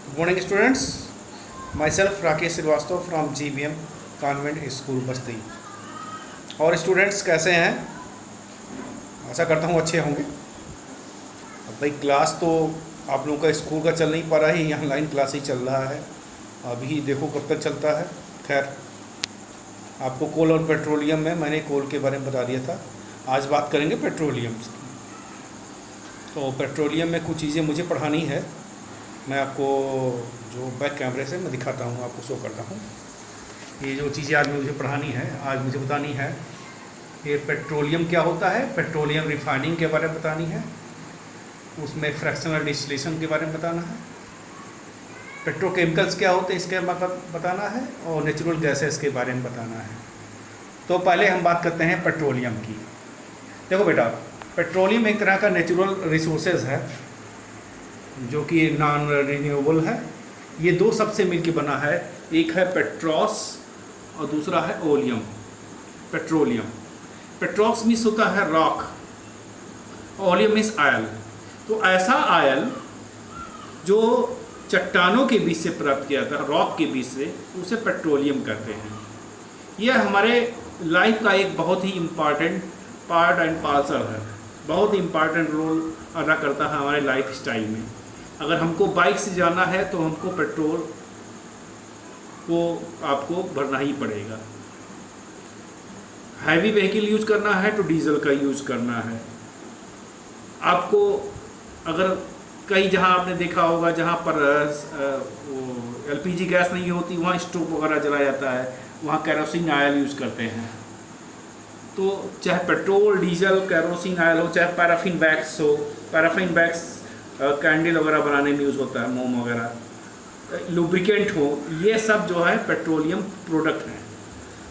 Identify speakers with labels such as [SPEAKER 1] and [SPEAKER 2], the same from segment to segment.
[SPEAKER 1] Good morning, students. Myself Rakesh Srivastava from GBM convent school बस्ती। और students कैसे हैं? आशा करता हूँ अच्छे होंगे। अब भाई क्लास तो आप लोगों का स्कूल का चल नहीं पा रहा है, यहाँ ऑनलाइन क्लास ही चल रहा है। अभी देखो कब तक चलता है। खैर, आपको कोल और पेट्रोलियम में मैंने कोल के बारे में बता दिया था। आज बात करेंगे पेट्रोलियम की। तो पेट्रोलियम में कुछ चीज़ें मुझे पढ़ानी है। मैं आपको जो बैक कैमरे से मैं दिखाता हूँ, आपको शो करता हूँ। ये जो चीज़ें आज मुझे पढ़ानी है, आज मुझे बतानी है, ये पेट्रोलियम क्या होता है, पेट्रोलियम रिफाइनिंग के बारे में बतानी है, उसमें फ्रैक्शनल डिस्टिलेशन के बारे में बताना है, पेट्रोकेमिकल्स क्या होते हैं इसके बारे में बताना है, और नेचुरल गैसेस के बारे में बताना है। तो पहले हम बात करते हैं पेट्रोलियम की। देखो बेटा, पेट्रोलियम एक तरह का नेचुरल रिसोर्सेज है जो कि नॉन रिन्यूएबल है। ये दो सबसे मिलकर बना है, एक है पेट्रोस और दूसरा है ओलियम। पेट्रोलियम, पेट्रोस मीन्स होता है रॉक, ओलियम मीन्स आयल। तो ऐसा आयल जो चट्टानों के बीच से प्राप्त किया जाता है, रॉक के बीच से, उसे पेट्रोलियम कहते हैं। यह हमारे लाइफ का एक बहुत ही इम्पॉर्टेंट पार्ट एंड पार्सल है, बहुत ही इम्पॉर्टेंट रोल अदा करता है हमारे लाइफ स्टाइल में। अगर हमको बाइक से जाना है तो हमको पेट्रोल को आपको भरना ही पड़ेगा। हैवी व्हीकल यूज करना है तो डीजल का यूज करना है। आपको अगर कई जहां आपने देखा होगा जहां पर एलपीजी गैस नहीं होती, वहां स्टोव वगैरह जलाया जाता है, वहां कैरोसिन ऑयल यूज करते हैं। तो चाहे पेट्रोल, डीजल, कैरोसिन ऑयल हो, चाहे पैराफिन वैक्स हो, पैराफिन वैक्स कैंडल वगैरह बनाने में यूज़ होता है, मोम वगैरह, लुब्रिकेंट हो, ये सब जो है पेट्रोलियम प्रोडक्ट हैं।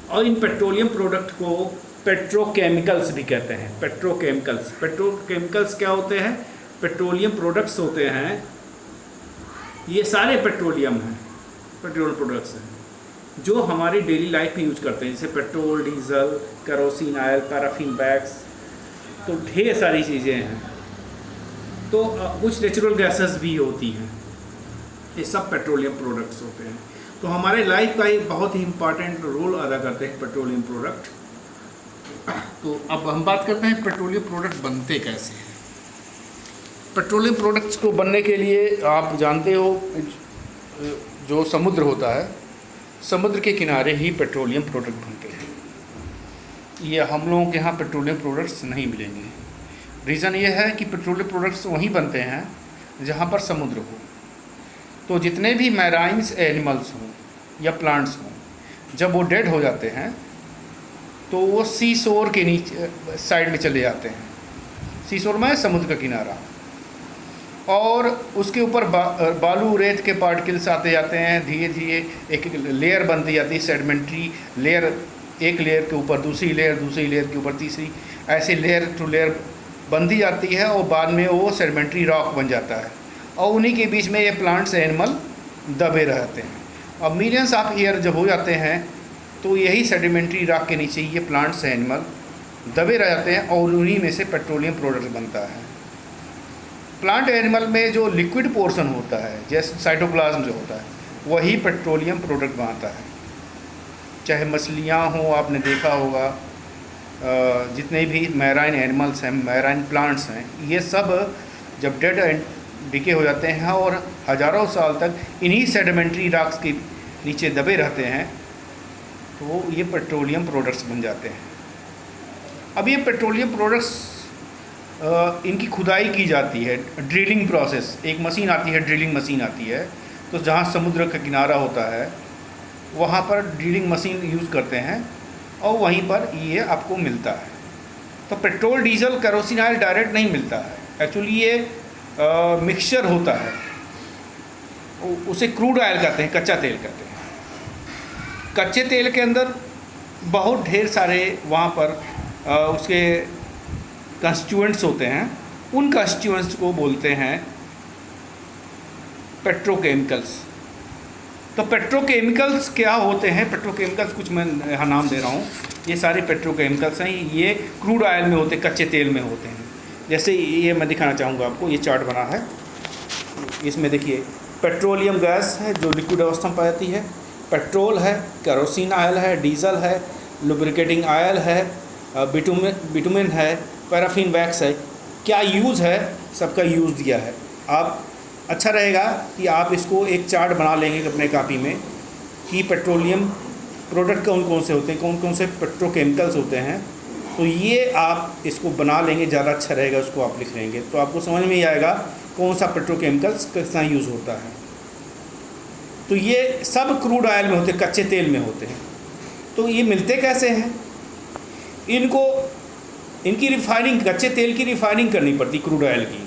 [SPEAKER 1] और इन पेट्रोलियम प्रोडक्ट को पेट्रोकेमिकल्स भी कहते हैं। पेट्रोकेमिकल्स, पेट्रोकेमिकल्स क्या होते हैं? पेट्रोलियम प्रोडक्ट्स होते हैं। ये सारे पेट्रोलियम हैं, पेट्रोल प्रोडक्ट्स हैं जो हमारी डेली लाइफ में यूज़ करते हैं, जैसे petrol, diesel, kerosene oil, paraffin wax, तो ढेर सारी चीज़ें हैं। तो कुछ नेचुरल गैसेस भी होती हैं, ये सब पेट्रोलियम प्रोडक्ट्स होते हैं। तो हमारे लाइफ का एक बहुत ही इम्पॉर्टेंट रोल अदा करते हैं पेट्रोलियम प्रोडक्ट। तो अब हम बात करते हैं पेट्रोलियम प्रोडक्ट बनते कैसे हैं। पेट्रोलियम प्रोडक्ट्स को बनने के लिए आप जानते हो, जो समुद्र होता है, समुद्र के किनारे ही पेट्रोलियम प्रोडक्ट बनते हैं। ये हम लोगों के यहाँ पेट्रोलियम प्रोडक्ट्स नहीं मिलेंगे। रीज़न ये है कि पेट्रोलियम प्रोडक्ट्स वहीं बनते हैं जहाँ पर समुद्र हो। तो जितने भी मैराइन्स एनिमल्स हों या प्लांट्स हों, जब वो डेड हो जाते हैं तो वो सी शोर के नीचे साइड में चले जाते हैं। सी शोर में समुद्र का किनारा, और उसके ऊपर बालू रेत के पार्टिकल्स आते जाते हैं। धीरे धीरे एक लेयर बनती जाती है, सेडिमेंट्री लेयर, एक लेयर के ऊपर दूसरी लेयर, दूसरी लेयर के ऊपर तीसरी, ऐसे लेयर टू लेयर बनती जाती है, और बाद में वो सेडिमेंट्री रॉक बन जाता है। और उन्हीं के बीच में ये प्लांट्स एनिमल दबे रहते हैं। अब मिलियंस ऑफ ईयर जब हो जाते हैं तो यही सेडिमेंट्री रॉक के नीचे ये प्लांट्स एनिमल दबे रह जाते हैं, और उन्हीं में से पेट्रोलियम प्रोडक्ट बनता है। प्लांट एनिमल में जो लिक्विड पोर्शन होता है, जैसे साइटोप्लाज्म जो होता है, वही पेट्रोलियम प्रोडक्ट बनाता है। चाहे मछलियाँ हों, आपने देखा होगा जितने भी मैराइन एनिमल्स हैं, मैराइन प्लांट्स हैं, ये सब जब डेड एंड डिके हो जाते हैं और हज़ारों साल तक इन्हीं सेडिमेंट्री रॉक्स के नीचे दबे रहते हैं, तो ये पेट्रोलियम प्रोडक्ट्स बन जाते हैं। अब ये पेट्रोलियम प्रोडक्ट्स इनकी खुदाई की जाती है, ड्रिलिंग प्रोसेस, एक मशीन आती है, ड्रिलिंग मशीन आती है। तो जहाँ समुद्र का किनारा होता है वहाँ पर ड्रिलिंग मशीन यूज़ करते हैं, और वहीं पर ये आपको मिलता है। तो petrol, diesel, kerosene oil direct नहीं मिलता है। एक्चुअली ये मिक्सचर होता है, उसे क्रूड ऑयल कहते हैं, कच्चा तेल कहते हैं। कच्चे तेल के अंदर बहुत ढेर सारे वहाँ पर उसके कंस्टिट्यूएंट्स होते हैं। उन कंस्टिट्यूएंट्स को बोलते हैं पेट्रोकेमिकल्स। तो पेट्रोकेमिकल्स क्या होते हैं? पेट्रोकेमिकल्स कुछ मैं यहाँ नाम दे रहा हूँ, ये सारे पेट्रोकेमिकल्स हैं। ये क्रूड ऑयल में होते हैं, कच्चे तेल में होते हैं। जैसे ये मैं दिखाना चाहूँगा आपको, ये चार्ट बना है, इसमें देखिए पेट्रोलियम गैस है जो लिक्विड अवस्था में पाई जाती है, पेट्रोल है, केरोसिन ऑयल है, डीजल है, लुब्रिकेटिंग ऑयल है, बिटुमेन है, पैराफिन वैक्स है। क्या यूज़ है, सबका यूज़ दिया है। आप अच्छा रहेगा कि आप इसको एक चार्ट बना लेंगे अपने कापी में कि पेट्रोलियम प्रोडक्ट कौन कौन से होते हैं, कौन कौन से पेट्रोकेमिकल्स होते हैं। तो ये आप इसको बना लेंगे, ज़्यादा अच्छा रहेगा। उसको आप लिख लेंगे तो आपको समझ में ही आएगा कौन सा पेट्रोकेमिकल्स कितना यूज़ होता है। तो ये सब क्रूड ऑयल में होते हैं, कच्चे तेल में होते हैं। तो ये मिलते कैसे हैं? इनकी रिफाइनिंग, कच्चे तेल की रिफाइनिंग करनी पड़ती क्रूड ऑयल की।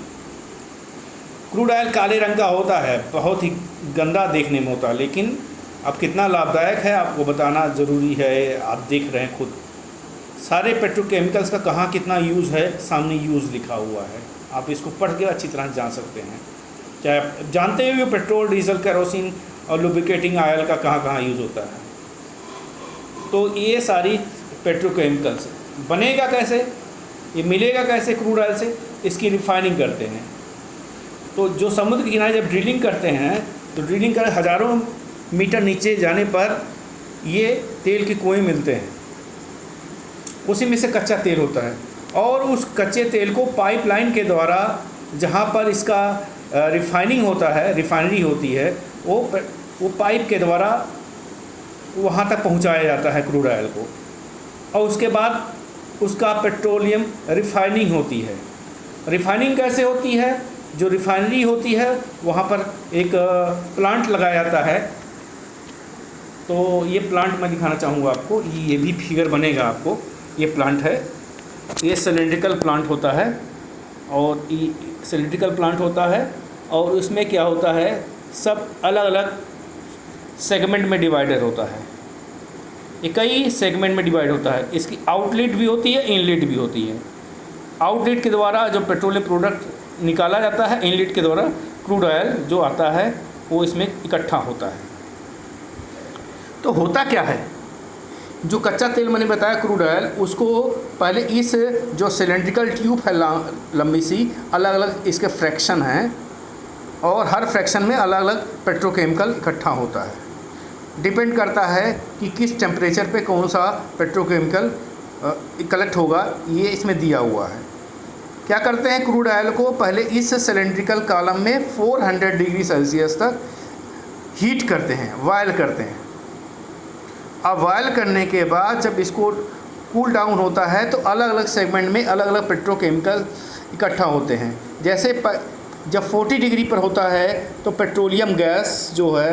[SPEAKER 1] क्रूड ऑयल काले रंग का होता है, बहुत ही गंदा देखने में होता है, लेकिन अब कितना लाभदायक है आपको बताना ज़रूरी है। आप देख रहे हैं खुद सारे पेट्रोकेमिकल्स का कहाँ कितना यूज़ है, सामने यूज़ लिखा हुआ है। आप इसको पढ़ के अच्छी तरह जान सकते हैं। चाहे आप जानते हुए पेट्रोल, डीजल, केरोसिन और लुब्रिकेटिंग ऑयल का कहाँ कहाँ यूज़ होता है। तो ये सारी पेट्रोकेमिकल्स बनेगा कैसे, ये मिलेगा कैसे क्रूड ऑयल से? इसकी रिफाइनिंग करते हैं। तो जो समुद्र के किनारे जब ड्रिलिंग करते हैं तो ड्रिलिंग कर हज़ारों मीटर नीचे जाने पर ये तेल के कुएँ मिलते हैं, उसी में से कच्चा तेल होता है। और उस कच्चे तेल को पाइपलाइन के द्वारा जहाँ पर इसका रिफाइनिंग होता है, रिफाइनरी होती है, वो पाइप के द्वारा वहाँ तक पहुँचाया जाता है क्रूड ऑयल को। और उसके बाद उसका पेट्रोलियम रिफाइनिंग होती है। रिफाइनिंग कैसे होती है? जो रिफाइनरी होती है वहाँ पर एक प्लांट लगाया जाता है। तो ये प्लांट मैं दिखाना चाहूँगा आपको, ये भी फिगर बनेगा आपको। ये प्लांट है, ये सिलिंड्रिकल प्लांट होता है, और ये सिलिंड्रिकल प्लांट होता है। और उसमें क्या होता है, सब अलग अलग सेगमेंट में डिवाइडेड होता है। ये कई सेगमेंट में डिवाइड होता है। इसकी आउटलेट भी होती है, इनलेट भी होती है। आउटलेट के द्वारा जो पेट्रोलियम प्रोडक्ट निकाला जाता है, इनलेट के द्वारा क्रूड ऑयल जो आता है वो इसमें इकट्ठा होता है। तो होता क्या है, जो कच्चा तेल मैंने बताया क्रूड ऑयल, उसको पहले इस जो सिलेंड्रिकल ट्यूब है लंबी सी, अलग अलग इसके फ्रैक्शन हैं, और हर फ्रैक्शन में अलग अलग पेट्रोकेमिकल इकट्ठा होता है। डिपेंड करता है कि किस टेम्परेचर पे कौन सा पेट्रोकेमिकल कलेक्ट होगा, ये इसमें दिया हुआ है। क्या करते हैं, क्रूड ऑयल को पहले इस सिलेंड्रिकल कॉलम में 400 डिग्री सेल्सियस तक हीट करते हैं, बॉयल करते हैं। अब बॉयल करने के बाद जब इसको कूल डाउन होता है तो अलग अलग सेगमेंट में अलग अलग पेट्रोकेमिकल इकट्ठा होते हैं। जैसे जब 40 डिग्री पर होता है तो पेट्रोलियम गैस जो है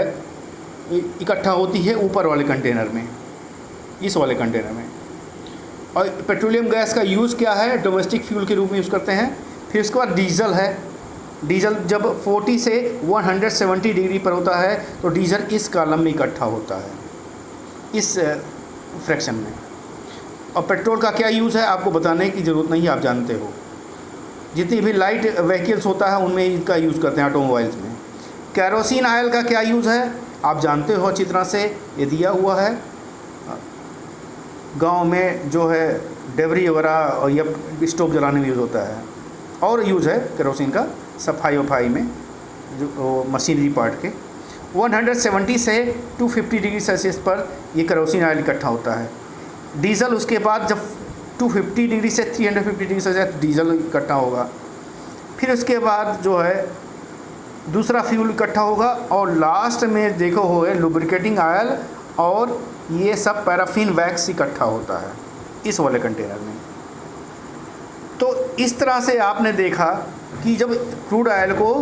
[SPEAKER 1] इकट्ठा होती है ऊपर वाले कंटेनर में, इस वाले कंटेनर में। और पेट्रोलियम गैस का यूज़ क्या है, डोमेस्टिक फ्यूल के रूप में यूज़ करते हैं। फिर उसके बाद डीजल है। डीजल जब 40 से 170 डिग्री पर होता है तो डीजल इस कॉलम में इकट्ठा होता है, इस फ्रैक्शन में। और पेट्रोल का क्या यूज़ है आपको बताने की ज़रूरत नहीं, आप जानते हो। जितनी भी लाइट व्हीकल्स होता है उनमें इनका यूज़ करते हैं, ऑटोमोबाइल्स में। केरोसिन ऑयल का क्या यूज़ है आप जानते हो अच्छी तरह से, ये दिया हुआ है। गांव में जो है डेबरी वगैरह या स्टोव जलाने में यूज़ होता है। और यूज़ है केरोसिन का सफाई वफाई में, जो मशीनरी पार्ट के। 170 से 250 डिग्री सेल्सियस पर ये केरोसिन ऑयल इकट्ठा होता है। डीजल उसके बाद जब 250 डिग्री से 350 डिग्री सेल्सियस डीजल इकट्ठा होगा। फिर उसके बाद जो है दूसरा फ्यूल इकट्ठा होगा, और लास्ट में देखो हो लुब्रिकेटिंग ऑयल, और ये सब पैराफिन वैक्स इकट्ठा होता है इस वाले कंटेनर में। तो इस तरह से आपने देखा कि जब क्रूड ऑयल को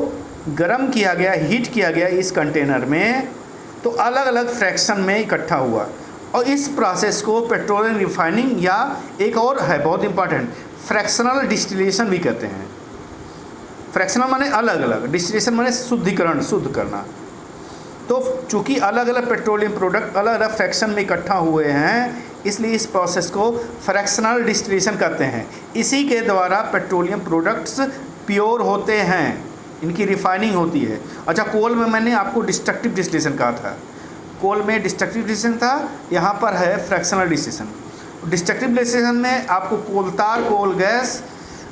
[SPEAKER 1] गर्म किया गया, हीट किया गया इस कंटेनर में, तो अलग अलग फ्रैक्शन में इकट्ठा हुआ। और इस प्रोसेस को पेट्रोलियम रिफाइनिंग, या एक और है बहुत इंपॉर्टेंट, फ्रैक्शनल डिस्टिलेशन भी कहते हैं। फ्रैक्शनल माने अलग अलग, डिस्टिलेशन माने शुद्धिकरण, शुद्ध करना। तो चूँकि अलग अलग पेट्रोलियम प्रोडक्ट अलग अलग फ्रैक्शन में इकट्ठा हुए हैं, इसलिए इस प्रोसेस को फ्रैक्शनल डिस्टिलेशन कहते हैं। इसी के द्वारा पेट्रोलियम प्रोडक्ट्स प्योर होते हैं, इनकी रिफाइनिंग होती है। अच्छा, कोल में मैंने आपको डिस्ट्रक्टिव डिस्टिलेशन कहा था, कोल में डिस्ट्रक्टिव डिस्टिलेशन था, यहाँ पर है फ्रैक्शनल डिस्टिलेशन। डिस्ट्रक्टिव डिस्टिलेशन में आपको कोलतार, कोल गैस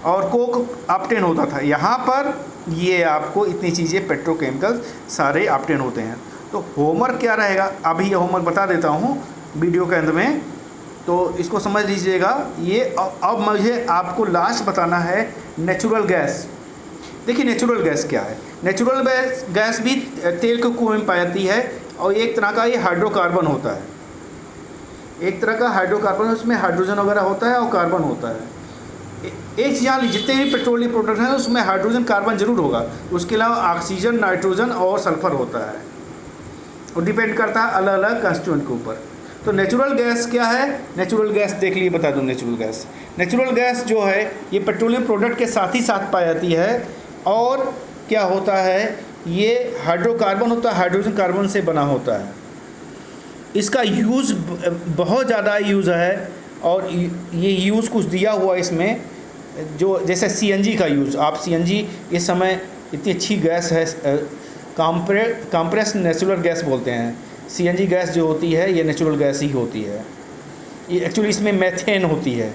[SPEAKER 1] और कोक ऑप्टेन होता था। यहाँ पर
[SPEAKER 2] ये आपको इतनी चीज़ें पेट्रोकेमिकल सारे ऑब्टेन होते हैं। तो होमवर्क क्या रहेगा, अभी ये होमवर्क बता देता हूँ वीडियो के अंत में, तो इसको समझ लीजिएगा। ये अब मुझे आपको लास्ट बताना है नेचुरल गैस। देखिए नेचुरल गैस क्या है। नेचुरल गैस भी तेल के कुएं में पाई जाती है और एक तरह का ये हाइड्रोकार्बन होता है, एक तरह का हाइड्रोकार्बन, उसमें हाइड्रोजन वगैरह होता है और कार्बन होता है। एक चीज़ यहाँ जितने भी पेट्रोलियम प्रोडक्ट हैं उसमें हाइड्रोजन कार्बन जरूर होगा, उसके अलावा ऑक्सीजन, नाइट्रोजन और सल्फर होता है, और डिपेंड करता है अलग अलग कंस्टिट्यूएंट के ऊपर। तो नेचुरल गैस क्या है, नेचुरल गैस देख लिए बता दूँ। नेचुरल गैस जो है ये पेट्रोलियम प्रोडक्ट के साथ ही साथ पाई जाती है, और क्या होता है, ये हाइड्रोकार्बन होता है, हाइड्रोजन कार्बन से बना होता है। इसका यूज़ बहुत ज़्यादा यूज़ है, और ये यूज़ कुछ दिया हुआ इसमें, जो जैसे सीएनजी का यूज़। आप सीएनजी इस समय इतनी अच्छी गैस है, कंप्रेस नेचुरल गैस बोलते हैं। सीएनजी गैस जो होती है ये नेचुरल गैस ही होती है। ये एक्चुअली इसमें मेथेन होती है।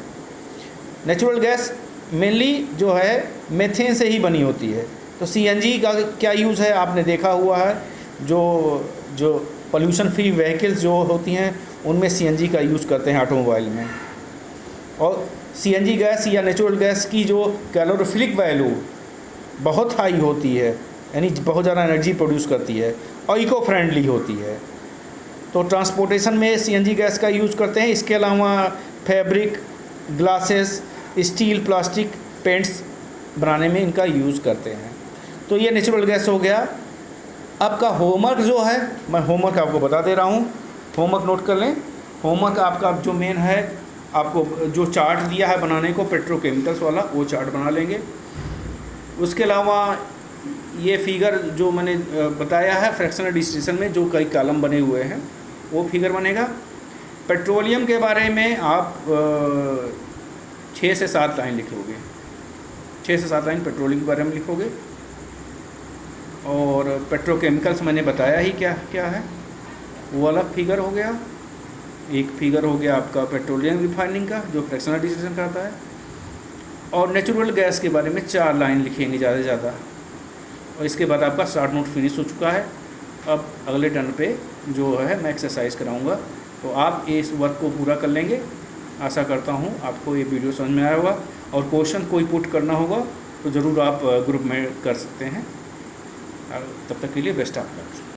[SPEAKER 2] नेचुरल गैस मेनली जो है मेथेन से ही बनी होती है। तो सीएनजी का क्या यूज़ है आपने देखा हुआ है, जो पोल्यूशन फ्री व्हीकल्स जो होती हैं उनमें सीएनजी का यूज़ करते हैं ऑटोमोबाइल में। और सीएनजी गैस या नेचुरल गैस की जो कैलोरीफिलिक वैल्यू बहुत हाई होती है, यानी बहुत ज़्यादा एनर्जी प्रोड्यूस करती है, और इको फ्रेंडली होती है। तो ट्रांसपोर्टेशन में सीएनजी गैस का यूज़ करते हैं। इसके अलावा fabric, glasses, steel, plastic, paints बनाने में इनका यूज़ करते हैं। तो ये नेचुरल गैस हो गया। आपका होमवर्क जो है, मैं होमवर्क आपको बता दे रहा हूँ, होमवर्क नोट कर लें। होमवर्क आपका जो मेन है, आपको जो चार्ट दिया है बनाने को पेट्रोकेमिकल्स वाला, वो चार्ट बना लेंगे। उसके अलावा ये फिगर जो मैंने बताया है फ्रैक्शनल डिस्टिलेशन में जो कई कॉलम बने हुए हैं, वो फिगर बनेगा। पेट्रोलियम के बारे में आप 6 से 7 लाइन लिखोगे, 6 से 7 लाइन पेट्रोलियम के बारे में लिखोगे। और पेट्रोकेमिकल्स मैंने बताया ही क्या क्या है, वो अलग फिगर हो गया। एक फिगर हो गया आपका पेट्रोलियम रिफाइनिंग का जो फ्रैक्शनल डिस्टिलेशन करता है। और नेचुरल गैस के बारे में 4 लाइन लिखेंगे ज़्यादा से ज़्यादा। और इसके बाद आपका शॉर्ट नोट फिनिश हो चुका है। अब अगले टर्न पे जो है मैं एक्सरसाइज कराऊंगा, तो आप इस वर्क को पूरा कर लेंगे। आशा करता हूँ आपको ये वीडियो समझ में आया होगा, और क्वेश्चन कोई पुट करना होगा तो ज़रूर आप ग्रुप में कर सकते हैं। तब तक के लिए बेस्ट ऑफ लक।